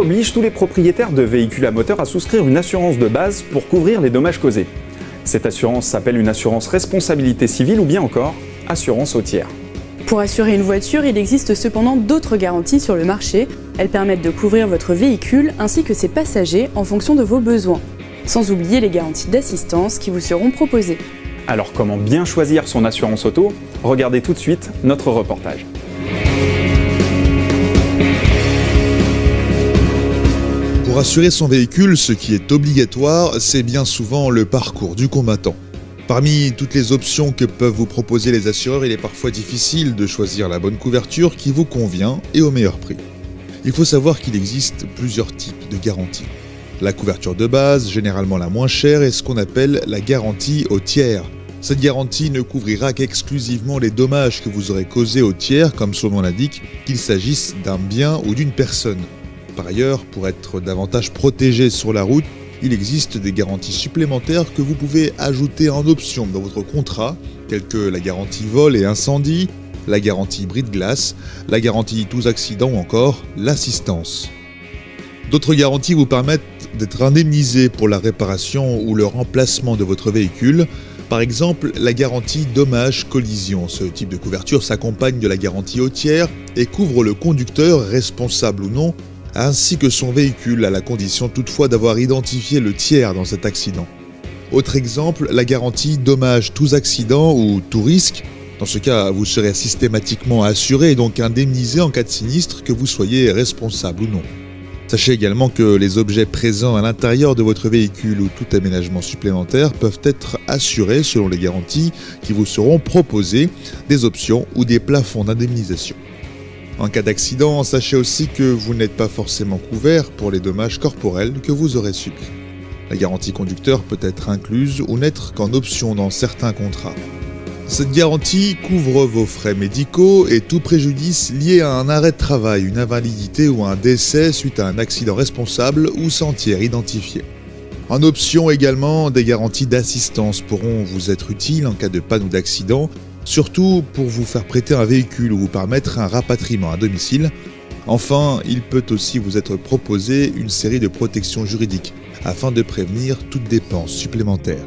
oblige tous les propriétaires de véhicules à moteur à souscrire une assurance de base pour couvrir les dommages causés. Cette assurance s'appelle une assurance responsabilité civile ou bien encore assurance routière. Pour assurer une voiture, il existe cependant d'autres garanties sur le marché. Elles permettent de couvrir votre véhicule ainsi que ses passagers en fonction de vos besoins. Sans oublier les garanties d'assistance qui vous seront proposées. Alors comment bien choisir son assurance auto? Regardez tout de suite notre reportage. Pour assurer son véhicule, ce qui est obligatoire, c'est bien souvent le parcours du combattant. Parmi toutes les options que peuvent vous proposer les assureurs, il est parfois difficile de choisir la bonne couverture qui vous convient et au meilleur prix. Il faut savoir qu'il existe plusieurs types de garanties. La couverture de base, généralement la moins chère, est ce qu'on appelle la garantie au tiers. Cette garantie ne couvrira qu'exclusivement les dommages que vous aurez causés au tiers, comme son nom l'indique, qu'il s'agisse d'un bien ou d'une personne. Par ailleurs, pour être davantage protégé sur la route, il existe des garanties supplémentaires que vous pouvez ajouter en option dans votre contrat, telles que la garantie vol et incendie, la garantie brise-glace, la garantie tous accidents ou encore l'assistance. D'autres garanties vous permettent d'être indemnisé pour la réparation ou le remplacement de votre véhicule. Par exemple, la garantie dommage-collision. Ce type de couverture s'accompagne de la garantie au tiers et couvre le conducteur, responsable ou non, ainsi que son véhicule, à la condition toutefois d'avoir identifié le tiers dans cet accident. Autre exemple, la garantie dommage tous accidents ou tout risque. Dans ce cas, vous serez systématiquement assuré et donc indemnisé en cas de sinistre, que vous soyez responsable ou non. Sachez également que les objets présents à l'intérieur de votre véhicule ou tout aménagement supplémentaire peuvent être assurés selon les garanties qui vous seront proposées, des options ou des plafonds d'indemnisation. En cas d'accident, sachez aussi que vous n'êtes pas forcément couvert pour les dommages corporels que vous aurez subis. La garantie conducteur peut être incluse ou n'être qu'en option dans certains contrats. Cette garantie couvre vos frais médicaux et tout préjudice lié à un arrêt de travail, une invalidité ou un décès suite à un accident responsable ou sans tiers identifié. En option également, des garanties d'assistance pourront vous être utiles en cas de panne ou d'accident, surtout pour vous faire prêter un véhicule ou vous permettre un rapatriement à domicile. Enfin, il peut aussi vous être proposé une série de protections juridiques afin de prévenir toute dépense supplémentaire.